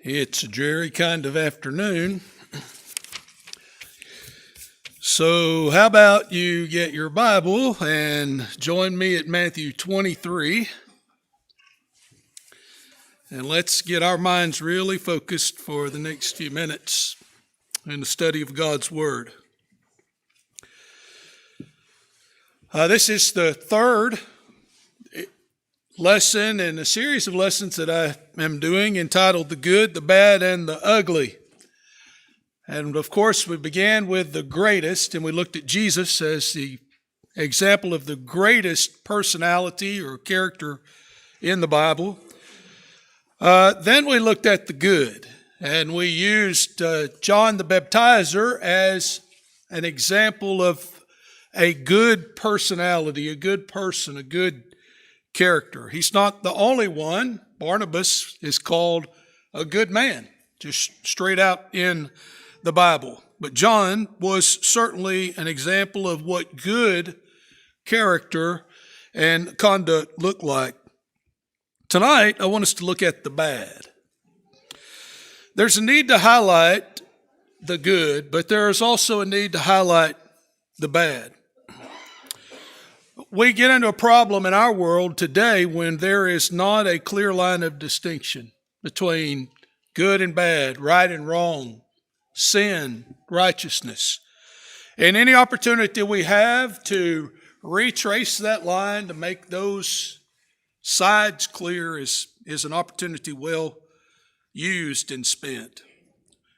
It's a dreary kind of afternoon. So how about you get your Bible and join me at Matthew 23. And let's get our minds really focused for the next few minutes in the study of God's Word. This is the third lesson in a series of lessons that I am doing entitled The Good, the Bad, and the Ugly. And of course, we began with the greatest, and we looked at Jesus as the example of the greatest personality or character in the Bible. Then we looked at the good, and we used John the Baptizer as an example of a good personality, a good person, a good character. He's not the only one. Barnabas is called a good man, just straight out in the Bible. But John was certainly an example of what good character and conduct look like. Tonight, I want us to look at the bad. There's a need to highlight the good, but there is also a need to highlight the bad. We get into a problem in our world today when there is not a clear line of distinction between good and bad, right and wrong, sin, righteousness. And any opportunity we have to retrace that line, to make those sides clear, is an opportunity well used and spent.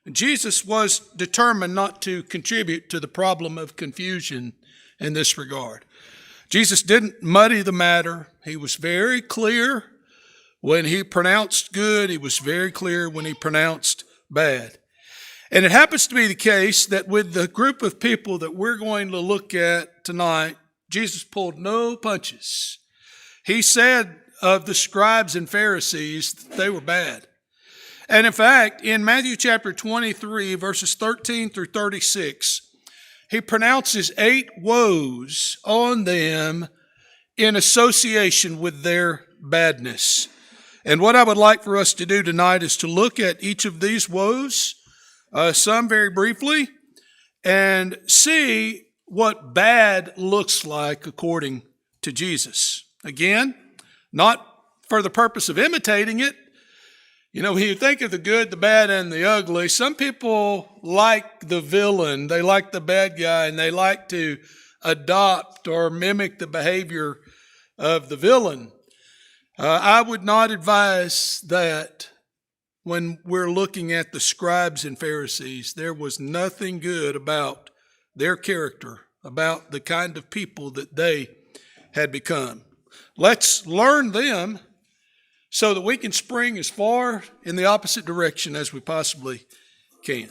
And Jesus was determined not to contribute to the problem of confusion in this regard. Jesus didn't muddy the matter. He was very clear when he pronounced good. He was very clear when he pronounced bad. And it happens to be the case that with the group of people that we're going to look at tonight, Jesus pulled no punches. He said of the Scribes and Pharisees that they were bad. And in fact, in Matthew chapter 23, verses 13 through 36, he pronounces 8 woes on them in association with their badness. And what I would like for us to do tonight is to look at each of these woes, some very briefly, and see what bad looks like according to Jesus. Again, not for the purpose of imitating it. You know, when you think of the good, the bad, and the ugly, some people like the villain, they like the bad guy, and they like to adopt or mimic the behavior of the villain. I would not advise that when we're looking at the Scribes and Pharisees. There was nothing good about their character, about the kind of people that they had become. Let's learn them so that we can spring as far in the opposite direction as we possibly can.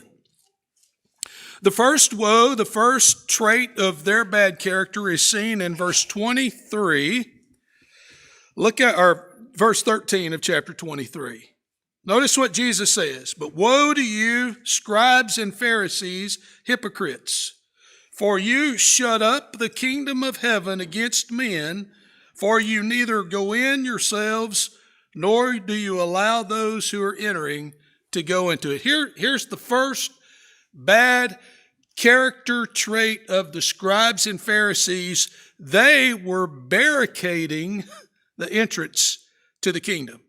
The first woe, the first trait of their bad character is seen in verse 23. Look at verse 13 of chapter 23. Notice what Jesus says. But woe to you, scribes and Pharisees, hypocrites, for you shut up the kingdom of heaven against men, for you neither go in yourselves, nor do you allow those who are entering to go into it. Here's the first bad character trait of the Scribes and Pharisees. They were barricading the entrance to the kingdom.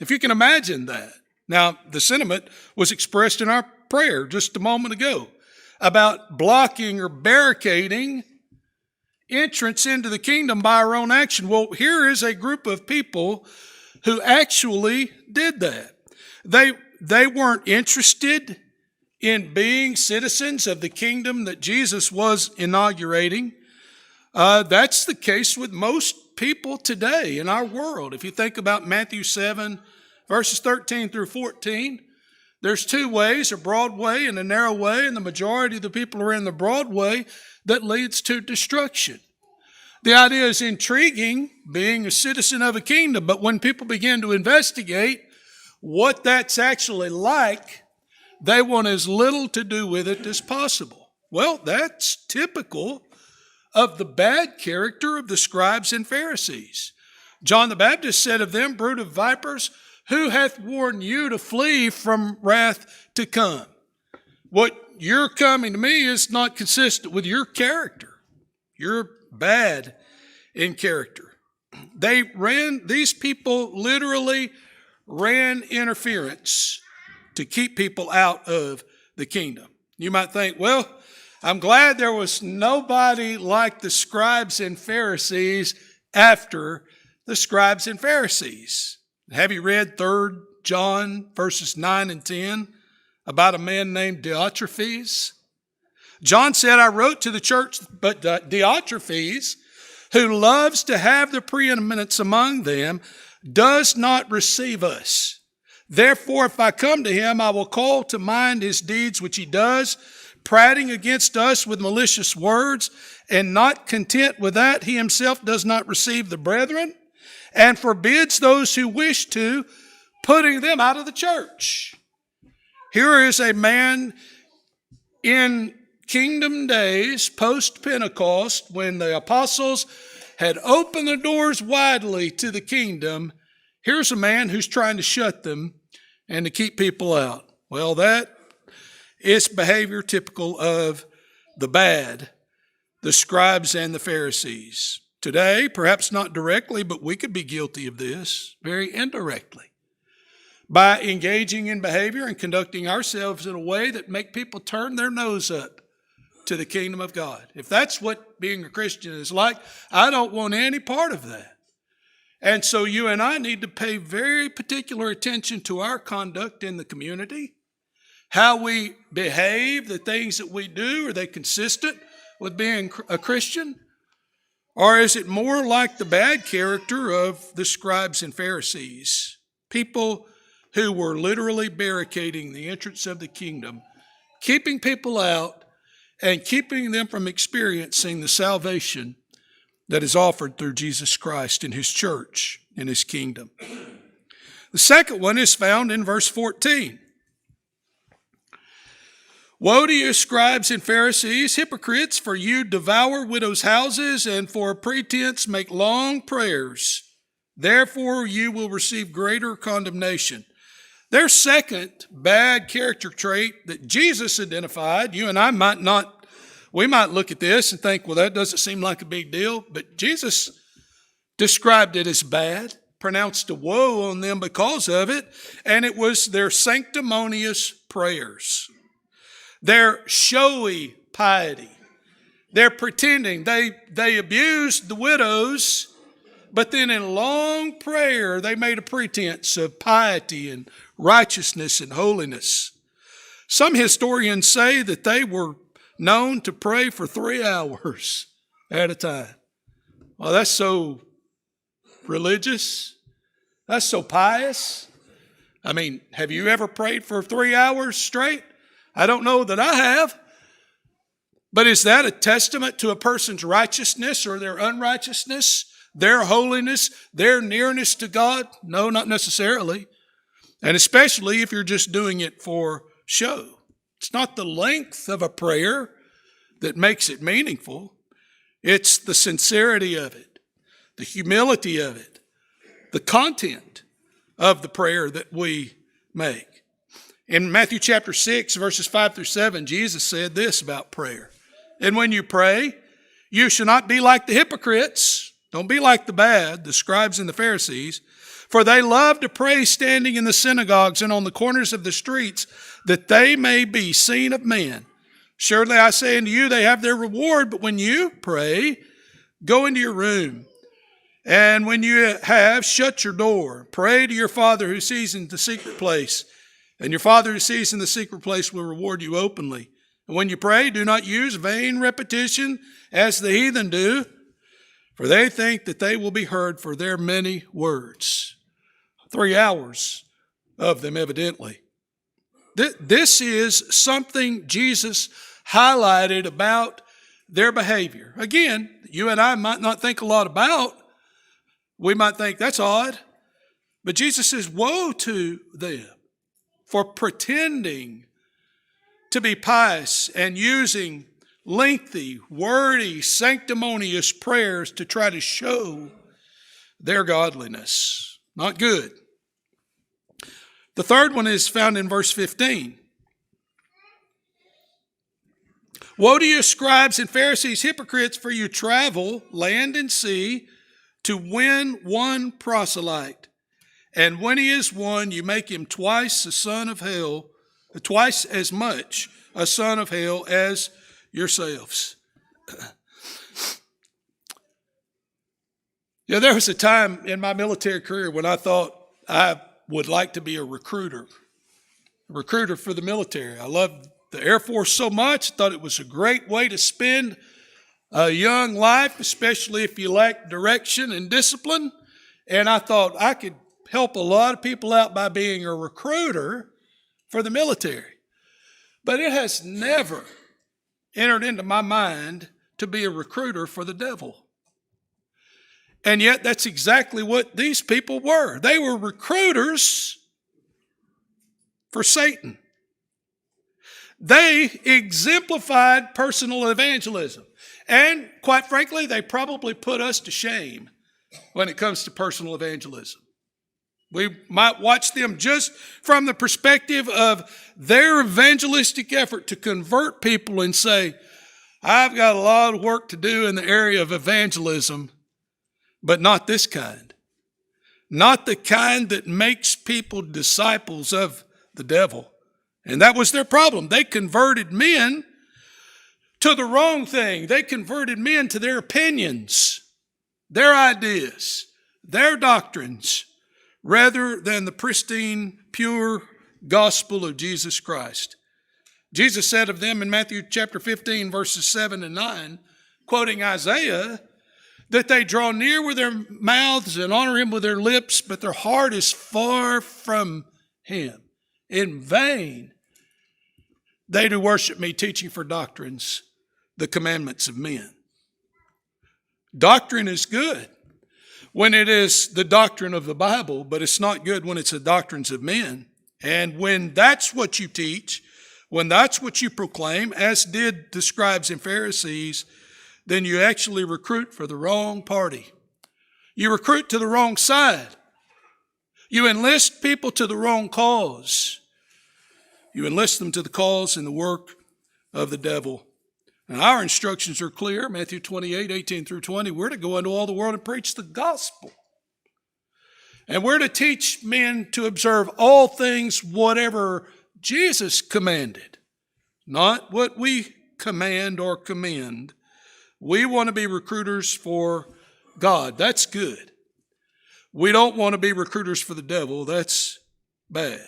If you can imagine that. Now, the sentiment was expressed in our prayer just a moment ago about blocking or barricading entrance into the kingdom by our own action. Well, here is a group of people who actually did that. They weren't interested in being citizens of the kingdom that Jesus was inaugurating. That's the case with most people today in our world. If you think about Matthew 7, verses 13 through 14, there's 2 ways, a broad way and a narrow way, and the majority of the people are in the broad way that leads to destruction. The idea is intriguing, being a citizen of a kingdom, but when people begin to investigate what that's actually like, they want as little to do with it as possible. Well, that's typical of the bad character of the Scribes and Pharisees. John the Baptist said of them, brood of vipers, Who hath warned you to flee from wrath to come? What you're coming to me is not consistent with your character. You're bad in character. These people literally ran interference to keep people out of the kingdom. You might think, well, I'm glad there was nobody like the scribes and Pharisees after the scribes and Pharisees. Have you read 3 John verses 9 and 10 about a man named Diotrephes? John said, I wrote to the church, but Diotrephes, who loves to have the preeminence among them, does not receive us. Therefore, if I come to him, I will call to mind his deeds which he does, prating against us with malicious words, and not content with that, he himself does not receive the brethren, and forbids those who wish to, putting them out of the church. Here is a man in kingdom days, post-Pentecost, when the apostles had opened the doors widely to the kingdom. Here's a man who's trying to shut them and to keep people out. Well, that is behavior typical of the bad, the scribes and the Pharisees. Today, perhaps not directly, but we could be guilty of this very indirectly by engaging in behavior and conducting ourselves in a way that make people turn their nose up to the kingdom of God. If that's what being a Christian is like, I don't want any part of that. And so you and I need to pay very particular attention to our conduct in the community, how we behave, the things that we do. Are they consistent with being a Christian? Or is it more like the bad character of the scribes and Pharisees, people who were literally barricading the entrance of the kingdom, keeping people out and keeping them from experiencing the salvation that is offered through Jesus Christ in his church, in his kingdom. The second one is found in verse 14. Woe to you, scribes and Pharisees, hypocrites, for you devour widows' houses and for a pretense make long prayers. Therefore you will receive greater condemnation. Their second bad character trait that Jesus identified, you and I might not, we might look at this and think, well, that doesn't seem like a big deal, but Jesus described it as bad, pronounced a woe on them because of it, and it was their sanctimonious prayers. Their showy piety. They're pretending. They abused the widows, but then in long prayer, they made a pretense of piety and righteousness and holiness. Some historians say that they were known to pray for 3 hours at a time. Well, that's so religious. That's so pious. I mean, have you ever prayed for 3 hours straight? I don't know that I have. But is that a testament to a person's righteousness or their unrighteousness, their holiness, their nearness to God? No, not necessarily. And especially if you're just doing it for show. It's not the length of a prayer that makes it meaningful. It's the sincerity of it, the humility of it, the content of the prayer that we make. In Matthew chapter 6, verses 5 through 7, Jesus said this about prayer. And when you pray, you shall not be like the hypocrites. Don't be like the bad, the scribes and the Pharisees. For they love to pray standing in the synagogues and on the corners of the streets, that they may be seen of men. Surely I say unto you, they have their reward. But when you pray, go into your room. And when you have, shut your door. Pray to your Father who sees in the secret place. And your Father who sees in the secret place will reward you openly. And when you pray, do not use vain repetition as the heathen do, for they think that they will be heard for their many words. 3 hours of them, evidently. This is something Jesus highlighted about their behavior. Again, you and I might not think a lot about. We might think that's odd. But Jesus says, woe to them for pretending to be pious and using lengthy, wordy, sanctimonious prayers to try to show their godliness. Not good. The third one is found in verse 15. Woe to you, scribes and Pharisees, hypocrites, for you travel land and sea to win one proselyte. And when he is won, you make him twice as much a son of hell as yourselves. There was a time in my military career when I thought I would like to be a recruiter for the military. I loved the Air Force so much, thought it was a great way to spend a young life, especially if you lack direction and discipline. And I thought I could help a lot of people out by being a recruiter for the military. But it has never entered into my mind to be a recruiter for the devil. And yet that's exactly what these people were. They were recruiters for Satan. They exemplified personal evangelism. And quite frankly, they probably put us to shame when it comes to personal evangelism. We might watch them just from the perspective of their evangelistic effort to convert people and say, I've got a lot of work to do in the area of evangelism, but not this kind. Not the kind that makes people disciples of the devil. And that was their problem. They converted men to the wrong thing. They converted men to their opinions, their ideas, their doctrines, rather than the pristine, pure gospel of Jesus Christ. Jesus said of them in Matthew chapter 15, verses 7 and 9, quoting Isaiah, that they draw near with their mouths and honor him with their lips, but their heart is far from him. In vain they do worship me, teaching for doctrines the commandments of men. Doctrine is good when it is the doctrine of the Bible, but it's not good when it's the doctrines of men. And when that's what you teach, when that's what you proclaim, as did the scribes and Pharisees, then you actually recruit for the wrong party. You recruit to the wrong side. You enlist people to the wrong cause. You enlist them to the cause and the work of the devil. And our instructions are clear, Matthew 28, 18 through 20. We're to go into all the world and preach the gospel. And we're to teach men to observe all things whatever Jesus commanded, not what we command or commend. We want to be recruiters for God. That's good. We don't want to be recruiters for the devil. That's bad.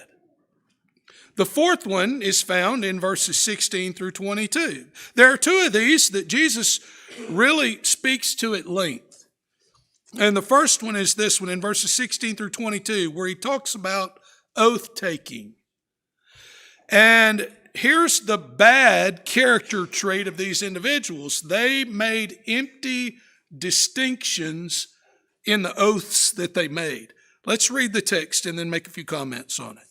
The fourth one is found in verses 16 through 22. There are two of these that Jesus really speaks to at length. And the first one is this one in verses 16 through 22, where he talks about oath-taking. And here's the bad character trait of these individuals. They made empty distinctions in the oaths that they made. Let's read the text and then make a few comments on it.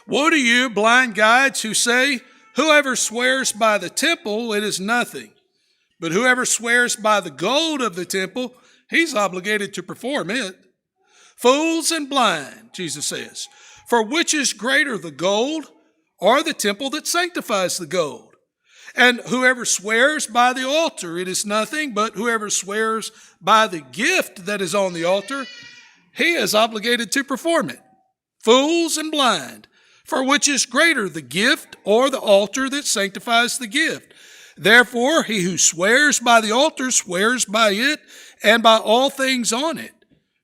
Woe to you, blind guides, who say, whoever swears by the temple, it is nothing. But whoever swears by the gold of the temple, he's obligated to perform it. Fools and blind, Jesus says, for which is greater, the gold or the temple that sanctifies the gold? And whoever swears by the altar, it is nothing, but whoever swears by the gift that is on the altar, he is obligated to perform it. Fools and blind, for which is greater, the gift or the altar that sanctifies the gift? Therefore, he who swears by the altar swears by it and by all things on it.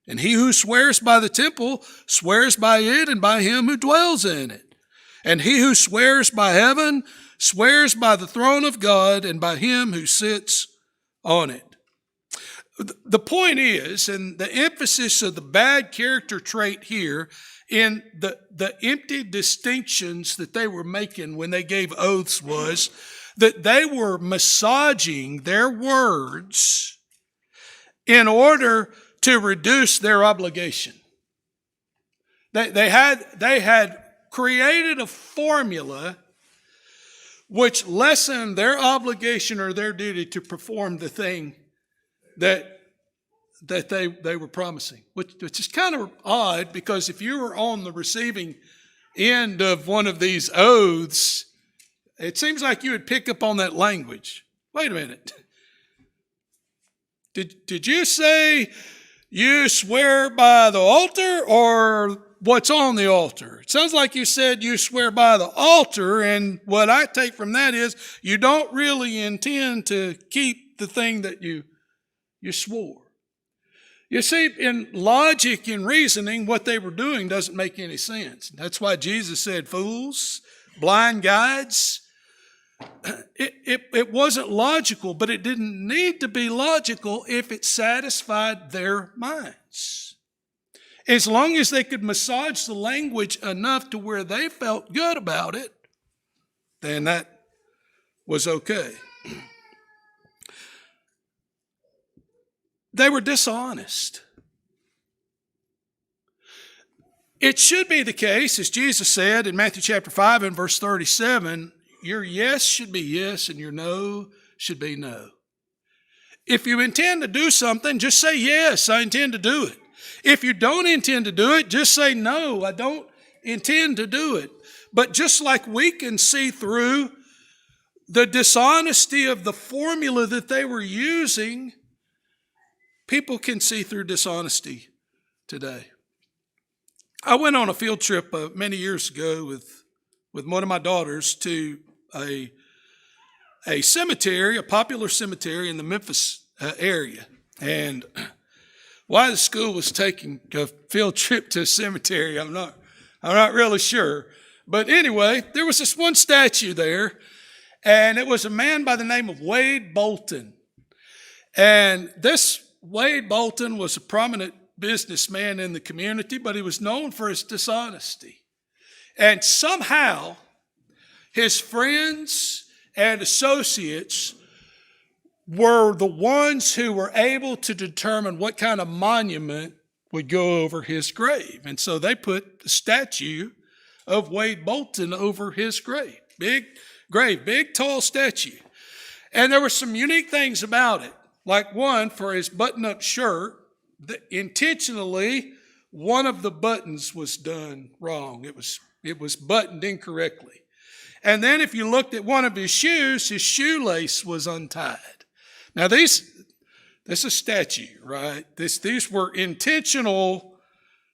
And he who swears by the temple swears by it and by him who dwells in it. And he who swears by heaven swears by the throne of God and by him who sits on it. The point is, and the emphasis of the bad character trait here in the empty distinctions that they were making when they gave oaths was that they were massaging their words in order to reduce their obligation. They had created a formula which lessened their obligation or their duty to perform the thing that that they were promising, which is kind of odd, because if you were on the receiving end of one of these oaths, it seems like you would pick up on that language. Wait a minute. Did you say you swear by the altar or what's on the altar? It sounds like you said you swear by the altar, and what I take from that is you don't really intend to keep the thing that you swore. You see, in logic and reasoning, what they were doing doesn't make any sense. That's why Jesus said, fools, blind guides. It wasn't logical, but it didn't need to be logical if it satisfied their minds. As long as they could massage the language enough to where they felt good about it, then that was okay. They were dishonest. It should be the case, as Jesus said in Matthew chapter 5 and verse 37, your yes should be yes and your no should be no. If you intend to do something, just say, yes, I intend to do it. If you don't intend to do it, just say, no, I don't intend to do it. But just like we can see through the dishonesty of the formula that they were using, people can see through dishonesty today. I went on a field trip many years ago with one of my daughters to a cemetery, a popular cemetery in the Memphis area. And why the school was taking a field trip to a cemetery, I'm not really sure. But anyway, there was this one statue there, and it was a man by the name of Wade Bolton. And this Wade Bolton was a prominent businessman in the community, but he was known for his dishonesty. And somehow, his friends and associates were the ones who were able to determine what kind of monument would go over his grave. And so they put the statue of Wade Bolton over his grave. Big grave, big tall statue. And there were some unique things about it. Like one, for his button-up shirt, intentionally, one of the buttons was done wrong. It was buttoned incorrectly. And then if you looked at one of his shoes, his shoelace was untied. Now this is a statue, right? These were intentional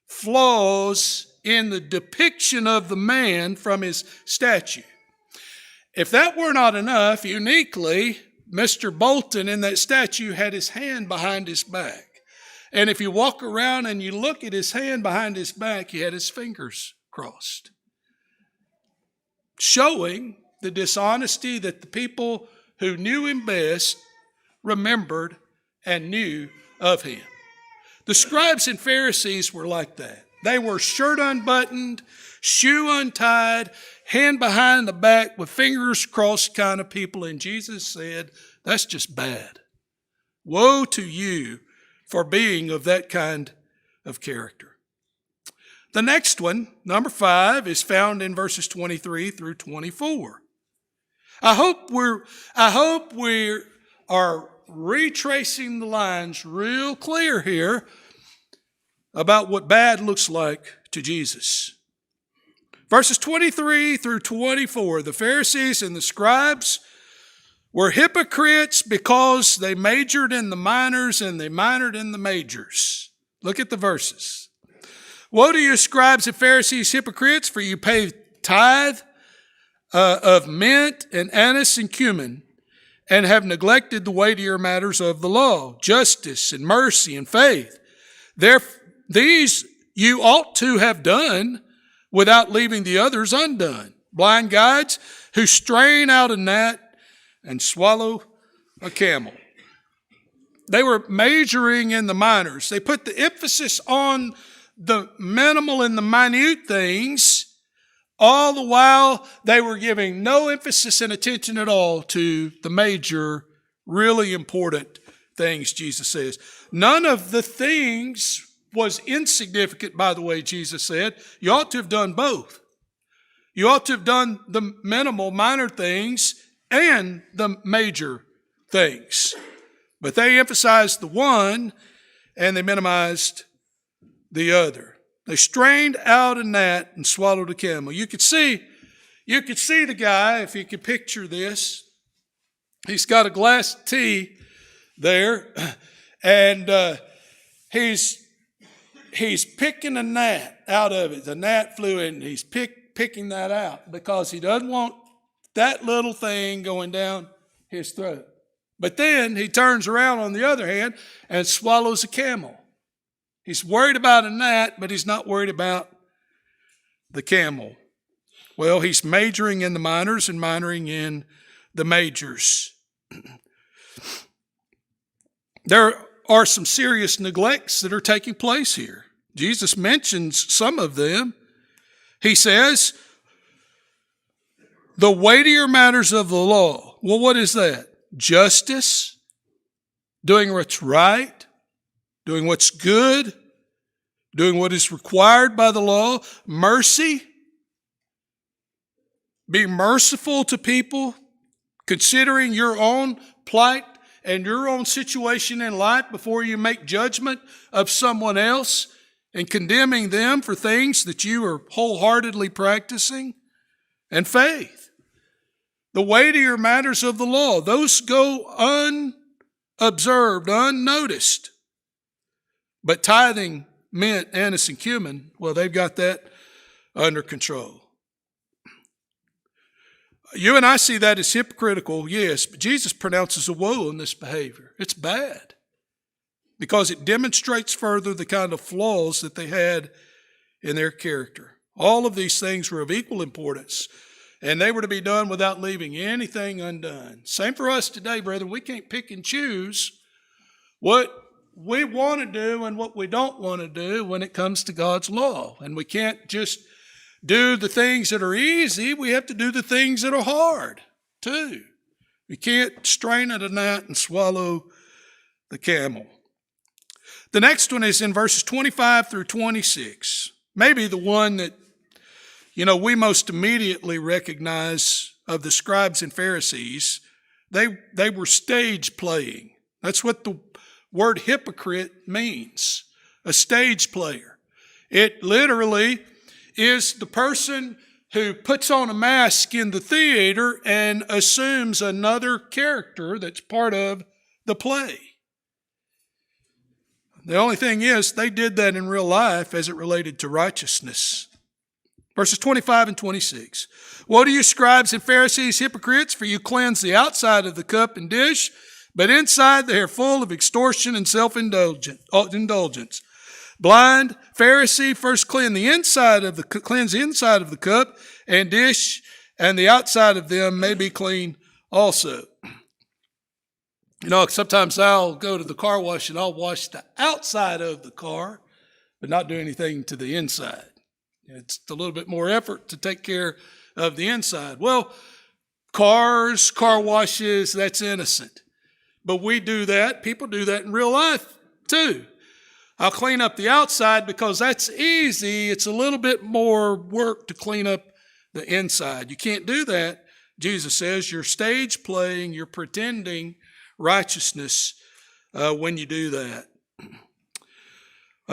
flaws in the depiction of the man from his statue. If that were not enough, uniquely, Mr. Bolton in that statue had his hand behind his back. And if you walk around and you look at his hand behind his back, he had his fingers crossed, showing the dishonesty that the people who knew him best remembered and knew of him. The scribes and Pharisees were like that. They were shirt unbuttoned, shoe untied, hand behind the back with fingers crossed kind of people. And Jesus said, that's just bad. Woe to you for being of that kind of character. The next one, number 5, is found in verses 23 through 24. I hope we are retracing the lines real clear here about what bad looks like to Jesus. Verses 23 through 24, the Pharisees and the scribes were hypocrites because they majored in the minors and they minored in the majors. Look at the verses. Woe to you, scribes and Pharisees, hypocrites, for you pay tithe of mint and anise and cumin, and have neglected the weightier matters of the law, justice and mercy and faith. These you ought to have done without leaving the others undone. Blind guides who strain out a gnat and swallow a camel. They were majoring in the minors. They put the emphasis on the minimal and the minute things, all the while they were giving no emphasis and attention at all to the major, really important things, Jesus says. None of the things was insignificant, by the way, Jesus said. You ought to have done both. You ought to have done the minimal, minor things and the major things. But they emphasized the one and they minimized the other. They strained out a gnat and swallowed a camel. You could see the guy, if you could picture this. He's got a glass of tea there, and he's picking a gnat out of it. The gnat flew in, and he's picking that out because he doesn't want that little thing going down his throat. But then he turns around on the other hand and swallows a camel. He's worried about a gnat, but he's not worried about the camel. Well, he's majoring in the minors and minoring in the majors. There are some serious neglects that are taking place here. Jesus mentions some of them. He says, the weightier matters of the law. Well, what is that? Justice, doing what's right, doing what's good, doing what is required by the law, mercy, be merciful to people, considering your own plight and your own situation in life before you make judgment of someone else and condemning them for things that you are wholeheartedly practicing, and faith. The weightier matters of the law, those go unobserved, unnoticed. But tithing, mint, anise, and cumin, well, they've got that under control. You and I see that as hypocritical, yes, but Jesus pronounces a woe on this behavior. It's bad because it demonstrates further the kind of flaws that they had in their character. All of these things were of equal importance, and they were to be done without leaving anything undone. Same for us today, brethren. We can't pick and choose what we want to do and what we don't want to do when it comes to God's law. And we can't just do the things that are easy. We have to do the things that are hard, too. We can't strain at a gnat and swallow the camel. The next one is in verses 25 through 26. Maybe the one that we most immediately recognize of the scribes and Pharisees. They were stage playing. That's what the word hypocrite means, a stage player. It literally is the person who puts on a mask in the theater and assumes another character that's part of the play. The only thing is, they did that in real life as it related to righteousness. Verses 25 and 26. Woe to you, scribes and Pharisees, hypocrites, for you cleanse the outside of the cup and dish, but inside they are full of extortion and self-indulgence. Blind Pharisee, first cleanse the inside of the cup and dish, and the outside of them may be clean also. Sometimes I'll go to the car wash and I'll wash the outside of the car, but not do anything to the inside. It's a little bit more effort to take care of the inside. Well, car washes, that's innocent. But we do that. People do that in real life too. I'll clean up the outside because that's easy. It's a little bit more work to clean up the inside. You can't do that. Jesus says you're stage playing, you're pretending righteousness when you do that.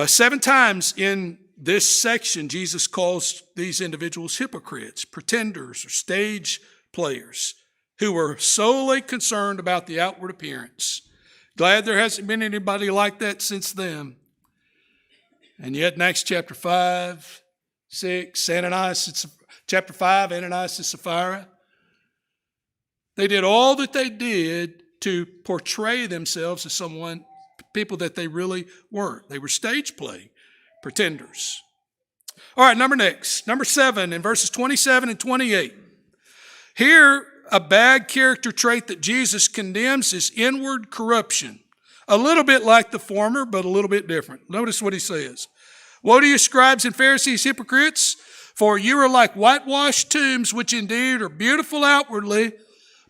7 times in this section, Jesus calls these individuals hypocrites, pretenders, or stage players who were solely concerned about the outward appearance. Glad there hasn't been anybody like that since then. And yet in Acts chapter 5, 6, chapter 5, Ananias and Sapphira, they did all that they did to portray themselves as people that they really weren't. They were stage playing, pretenders. All right, number 7 in verses 27 and 28. Here, a bad character trait that Jesus condemns is inward corruption. A little bit like the former, but a little bit different. Notice what he says. Woe to you, scribes and Pharisees, hypocrites, for you are like whitewashed tombs, which indeed are beautiful outwardly,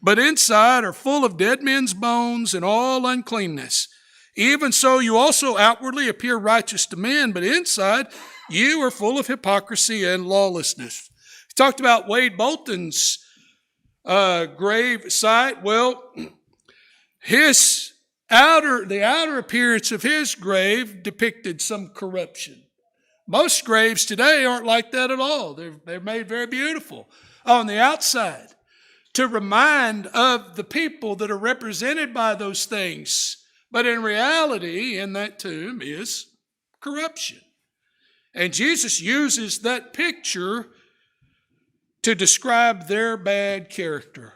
but inside are full of dead men's bones and all uncleanness. Even so, you also outwardly appear righteous to men, but inside you are full of hypocrisy and lawlessness. He talked about Wade Bolton's grave site. Well, his The outer appearance of his grave depicted some corruption. Most graves today aren't like that at all. They're made very beautiful on the outside to remind of the people that are represented by those things. But in reality, in that tomb is corruption. And Jesus uses that picture to describe their bad character.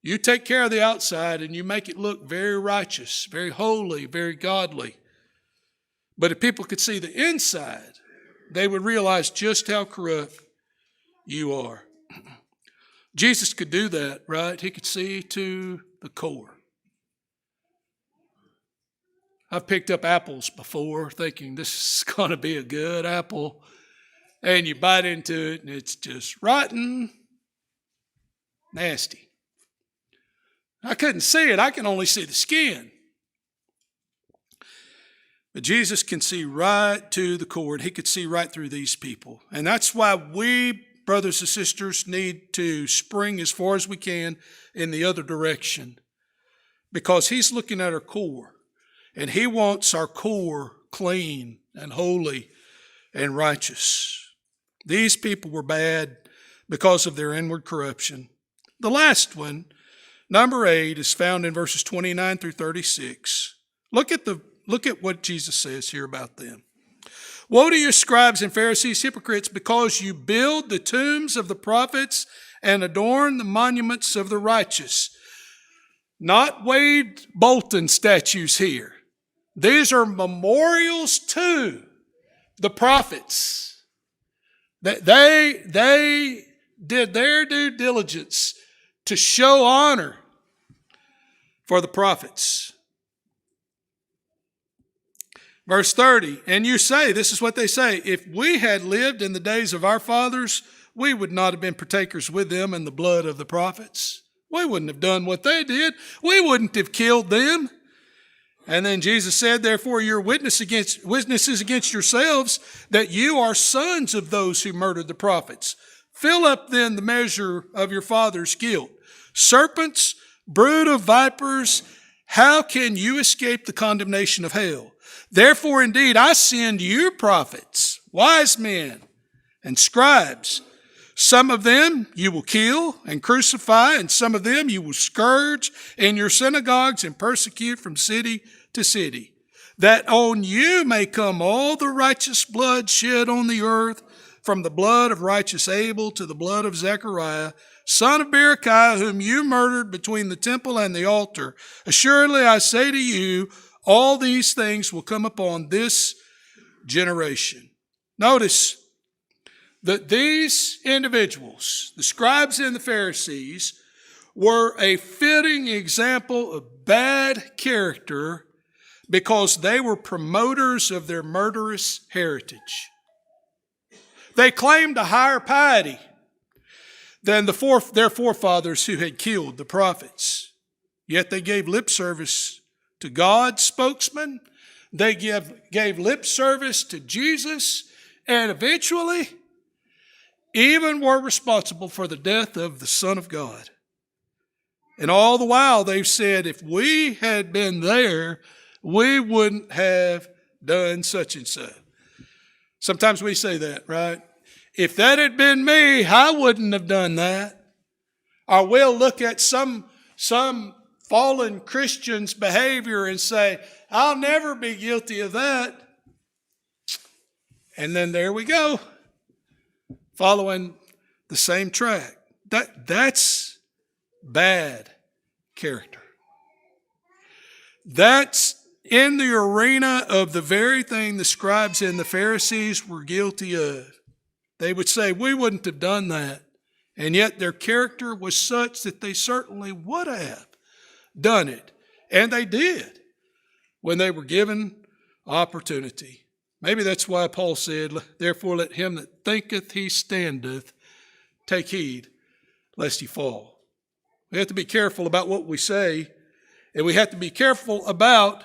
You take care of the outside and you make it look very righteous, very holy, very godly. But if people could see the inside, they would realize just how corrupt you are. Jesus could do that, right? He could see to the core. I've picked up apples before thinking this is going to be a good apple. And you bite into it and it's just rotten, nasty. I couldn't see it. I can only see the skin. But Jesus can see right to the core. He could see right through these people. And that's why we, brothers and sisters, need to spring as far as we can in the other direction. Because he's looking at our core. And he wants our core clean and holy and righteous. These people were bad because of their inward corruption. The last one, number 8, is found in verses 29 through 36. Look at what Jesus says here about them. Woe to you, scribes and Pharisees, hypocrites, because you build the tombs of the prophets and adorn the monuments of the righteous. Not Wade Bolton statues here. These are memorials to the prophets. They did their due diligence to show honor for the prophets. Verse 30, and you say, this is what they say, if we had lived in the days of our fathers, we would not have been partakers with them in the blood of the prophets. We wouldn't have done what they did. We wouldn't have killed them. And then Jesus said, therefore, you're witnesses against yourselves that you are sons of those who murdered the prophets. Fill up then the measure of your father's guilt. Serpents, brood of vipers, how can you escape the condemnation of hell? Therefore, indeed, I send you prophets, wise men, and scribes. Some of them you will kill and crucify, and some of them you will scourge in your synagogues and persecute from city to city, that on you may come all the righteous blood shed on the earth, from the blood of righteous Abel to the blood of Zechariah, son of Berechiah, whom you murdered between the temple and the altar. Assuredly, I say to you, all these things will come upon this generation. Notice that these individuals, the scribes and the Pharisees, were a fitting example of bad character because they were promoters of their murderous heritage. They claimed a higher piety than their forefathers who had killed the prophets. Yet they gave lip service to God's spokesman. They gave lip service to Jesus, and eventually even were responsible for the death of the Son of God. And all the while they've said, if we had been there, we wouldn't have done such and such. Sometimes we say that, right? If that had been me, I wouldn't have done that. Or we'll look at some fallen Christian's behavior and say, I'll never be guilty of that. And then there we go, following the same track. That's bad character. That's in the arena of the very thing the scribes and the Pharisees were guilty of. They would say, we wouldn't have done that. And yet their character was such that they certainly would have done it. And they did when they were given opportunity. Maybe that's why Paul said, therefore let him that thinketh he standeth take heed lest he fall. We have to be careful about what we say, and we have to be careful about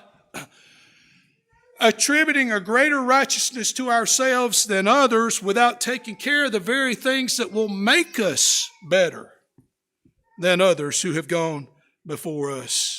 attributing a greater righteousness to ourselves than others without taking care of the very things that will make us better than others who have gone before us.